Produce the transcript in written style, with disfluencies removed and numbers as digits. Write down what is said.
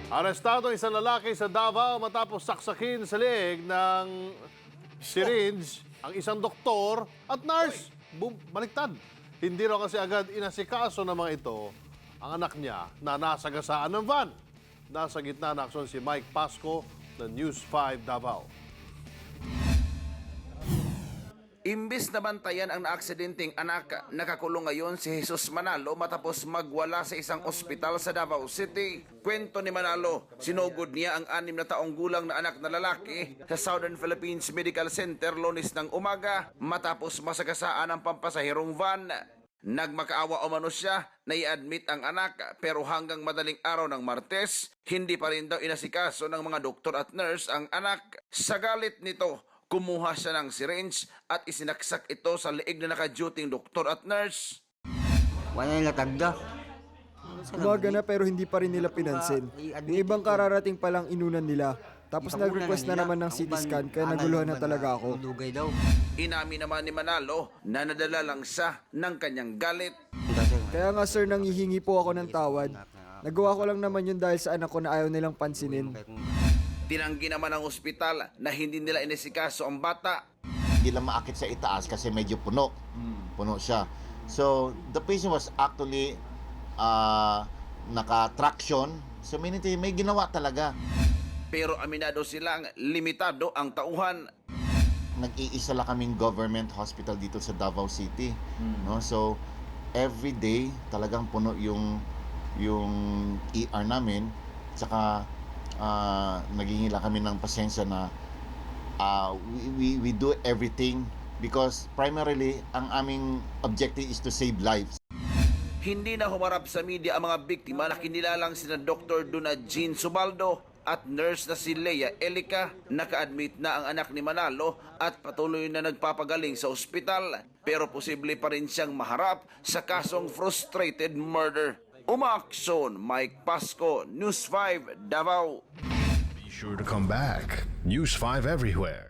Arestado isang lalaki sa Davao matapos saksakin sa leeg ng syringe ang isang doktor at nurse. Baliktad. Hindi raw kasi agad inasikaso ng mga ito ang anak niya na nasagasaan ng van. Nasa gitna ng aksyon si Mike Pasco ng News 5 Davao. Imbis na bantayan ang naaksidenteng anak, nakakulong ngayon si Jesus Manalo matapos magwala sa isang ospital sa Davao City. Kwento ni Manalo, sinugod niya ang 6 na taong gulang na anak na lalaki sa Southern Philippines Medical Center Lunes ng umaga matapos masagasaan ang pampasahirong van. Nagmakaawa umano siya na i-admit ang anak pero hanggang madaling araw ng Martes, hindi pa rin daw inasikaso ng mga doktor at nurse ang anak. Sa galit nito, kumuha siya ng syringe at isinaksak ito sa leeg na naka-duting doktor at nurse. Wala nila tagda. Umaga na pero hindi pa rin nila pinansin. Yung ibang kararating palang inunan nila. Tapos nag-request na naman ng CT scan kaya naguluhan na talaga ako. Dugay daw. Inamin naman ni Manalo na nadala lang siya ng kanyang galit. Kaya nga sir, nanghihingi po ako ng tawad. Nagawa ko lang naman yun dahil sa anak ko na ayaw nilang pansinin. Tinanggi naman ng ospital na hindi nila inisikaso ang bata. Hindi lang maakit sa itaas kasi medyo puno. Puno siya. So, the patient was actually naka-traction. So, may ginawa talaga. Pero aminado silang limitado ang tauhan. Nag-iisa lang kaming government hospital dito sa Davao City. No? So, every day talagang puno yung ER namin. Tsaka, nagingila kami ng pasensya na we do everything because primarily ang aming objective is to save lives. Hindi na humarap sa media ang mga biktima na kinilalang sina Dr. Duna Jean Subaldo at nurse na si Leia Elica. Naka-admit na ang anak ni Manalo at patuloy na nagpapagaling sa ospital pero posible pa rin siyang maharap sa kasong frustrated murder. Umaaksyon, Mike Pasco, News 5, Davao. Be sure to come back. News 5 everywhere.